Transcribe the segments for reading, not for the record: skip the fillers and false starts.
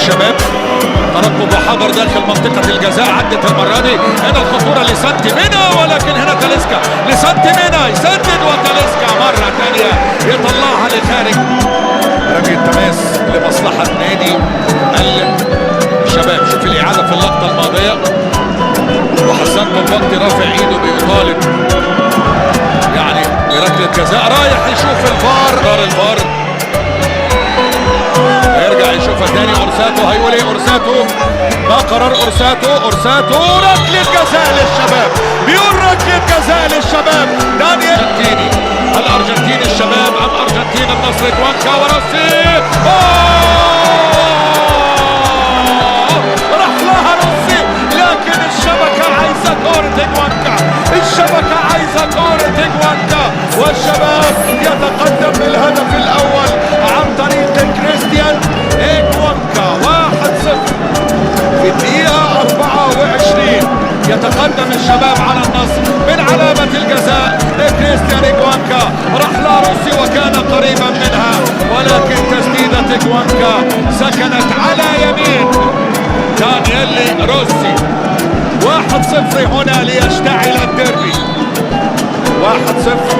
الشباب. ترقب وحضر داخل منطقة الجزاء، عدت المرة دي. هنا الخطورة لسانتي مينا، ولكن هنا تاليسكا. لسانتي مينا يسدد، وتاليسكا مرة ثانية يطلعها لخارج. رمي التماس لمصلحة نادي الشباب. شوف الإعادة في اللقطة الماضية، وحسان طلبطي رافع ايده بيطالب يعني بركلة جزاء. رايح يشوف الفار، دار الفار هيرجع يشوفها تاني. اورساتو هيقول ايه؟ اورساتو ما قرار اورساتو؟ اورساتو ركلة جزاء للشباب، بيقول ركلة جزاء للشباب. دانيال الارجنتيني، الارجنتيني الشباب ام ارجنتين النصر؟ كوانكا وراسي، راح لها روسي، لكن الشبكة عايزة كورة كوانكا، الشبكة عايزة كورة كوانكا، والشباب يتقدم بالهدف الاول عن طريق كريستيان كوانكا 1-0 في الدقيقة 24. يتقدم الشباب على النصر من علامة الجزاء. كريستيان كوانكا راح لها روسي وكان قريبا منها، ولكن تسديدة كوانكا سكنت على يمين دانييلي روسي. 1-0 هنا ليشتعل الديربي. 1-0.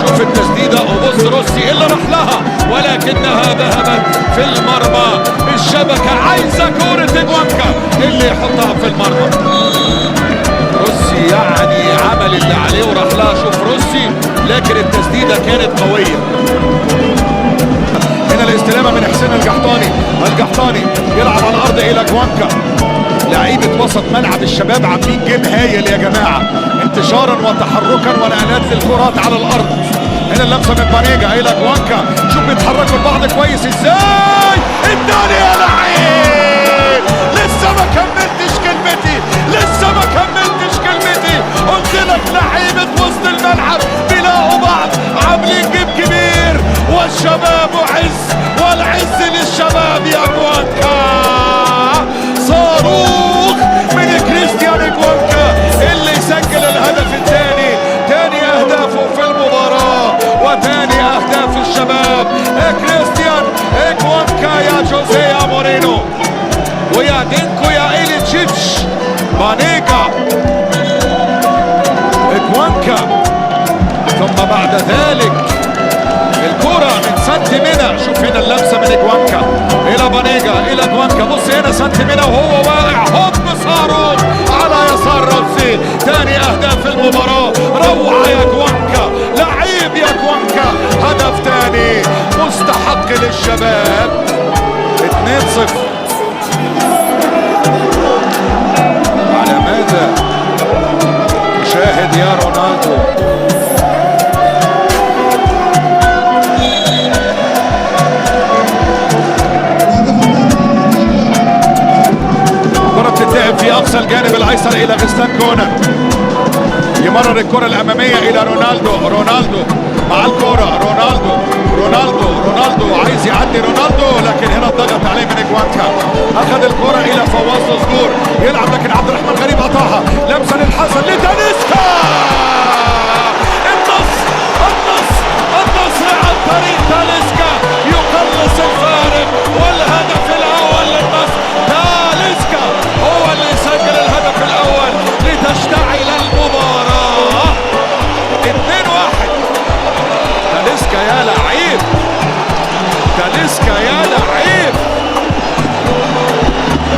شوف التسديدة وبص روسي اللي راح لها، ولكنها ذهبت في المرمى. الشبكة عايزة كورة كوانكا اللي يحطها في المرمى. روسي يعني عمل اللي عليه وراح لها. شوف روسي، لكن التسديدة كانت قوية. هنا الاستلامة من حسين القحطاني. القحطاني يلعب على الأرض إلى كوانكا. لعيبة وسط ملعب الشباب عاملين جيم هايل يا جماعة، انتشارا وتحركا ونقلات للكرات على الأرض. هنا اللمسة من بانيجا إلى كوانكا. شوف بيتحركوا البعض كويس ازاي. الثاني يا لعيب، لسه ما كملتش كلمتي، لسه ما كملتش كلمتي. قلت لك لعيبة وسط الملعب بيلاقوا بعض عاملين جيم كبير، والشباب عز، والعز للشباب يا كوانكا. صاروخ من كريستيان كوانكا اللي يسجل الهدف الثاني، ثاني اهدافه في المباراة وثاني اهداف الشباب. كريستيان كوانكا يا جوزيه مورينو ويا دينكو يا إيليتشيتش. بانيجا، كوانكا، ثم بعد ذلك الكرة من سانتي مينا. شوف هنا اللمسة من كوانكا إلى بانيجا إلى كوانكا. بص هنا سانتي مينا وهو واقع، هوب صاروخ على يسار روسي. ثاني أهداف المباراة. روعة يا كوانكا، لعيب يا كوانكا. هدف ثاني مستحق للشباب. 2-0. على ماذا تشاهد يا رونالدو؟ بتتلعب في اقصى الجانب الايسر الى غسان كونا. يمرر الكره الاماميه الى رونالدو. رونالدو مع الكره. رونالدو عايز يعدي رونالدو، لكن هنا ضغط عليه من كوانكا. اخذ الكره الى فواز صدور، يلعب لكن عبد الرحمن غريب قطعها. لمسه للحسن لتاليسكا. النصر عن طريق تاليسكا يقلص الفارق، والهدف الاول للنصر. تاليسكا هو اللي يسجل الهدف الاول لتشتعل المباراة. 2-1. تاليسكا يا لعيب، تاليسكا يا لعيب.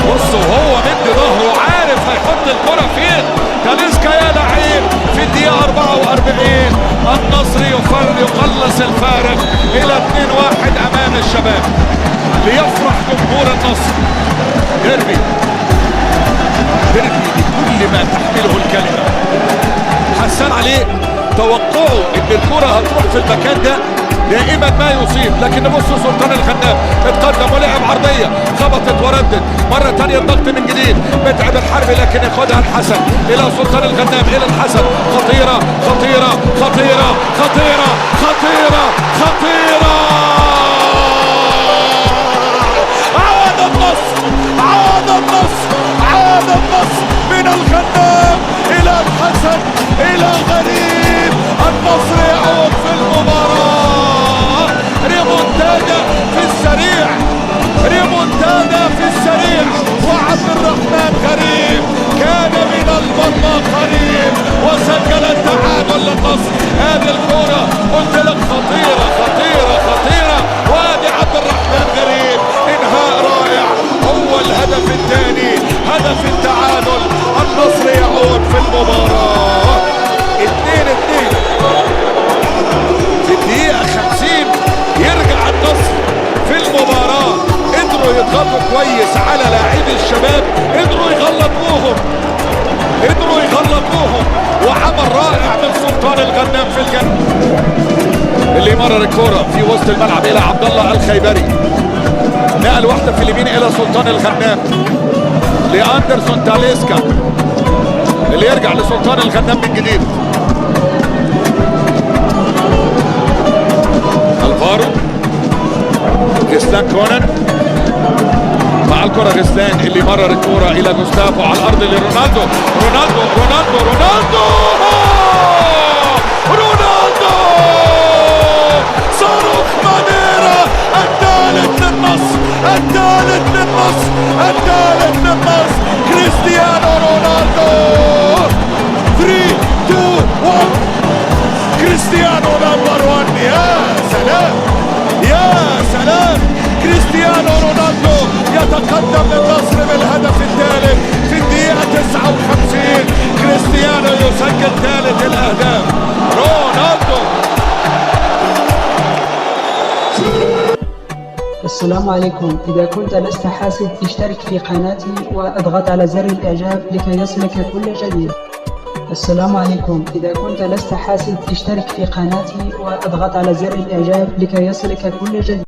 بصوا هو مد ظهره، عارف هيحط الكرة فين. تاليسكا يا لعيب. في الدقيقة 44 النصر يقلص الفارق إلى 2-1 أمام الشباب. ليفرح جمهور النصر. ديربي بكل ما تحمله الكلمة. حسان عليه توقعوا ان الكرة هتروح في المكان ده دائما ما يصيب، لكن بصوا سلطان الغنام اتقدم ولعب عرضية، خبطت وردت مرة تانية، الضغط من جديد. متعب الحربي لكن ياخدها الحسن إلى سلطان الغنام إلى الحسن. خطيرة خطيرة خطيرة خطيرة خطيرة خطيرة. عاد النصر، عاد النصر، عاد النصر من الغنام إلى الحسن إلى غريب. النصر يعود في المباراة. ريمونتادا في السريع، ريمونتادا الرحمن غريب كان من المرمى قريب وسجل التعادل للنصر. هذه الكرة قلت لك خطيرة خطيرة خطيرة، وادي عبد الرحمن غريب انهاء رائع. هو الهدف الثاني، هدف التعادل. النصر يعود في المباراة 2-2 في الدقيقة 50. يرجع النصر في المباراة. قدروا يضغطوا كويس على لاعبي الشباب، قدروا يغلطوهم وعمل رائع من سلطان الغنام في الجنة اللي مرر الكرة في وسط الملعب الى عبد الله الخيبري. نقل واحدة في اليمين الى سلطان الغنام لاندرسون تاليسكا اللي يرجع لسلطان الغنام من جديد. الفارو غسلان كونان مع الكرة. غسلان اللي مرر الكرة الى جوستافو على الارض لرونالدو. رونالدو صاروخ مانيرا الثالث للنصر، الثالث للنصر. كريستيانو رونالدو 3-2-1. كريستيانو نمبر 1. يا سلام كريستيانو رونالدو يتقدم للنصر بالهدف الثالث في الدقيقة 59. كريستيانو يسجل ثالث الأهداف. رونالدو. السلام عليكم. إذا كنت لست حاسد اشترك في قناتي واضغط على زر الإعجاب لكي يصلك كل جديد. السلام عليكم. إذا كنت لست حاسد اشترك في قناتي واضغط على زر الإعجاب لكي يصلك كل جديد.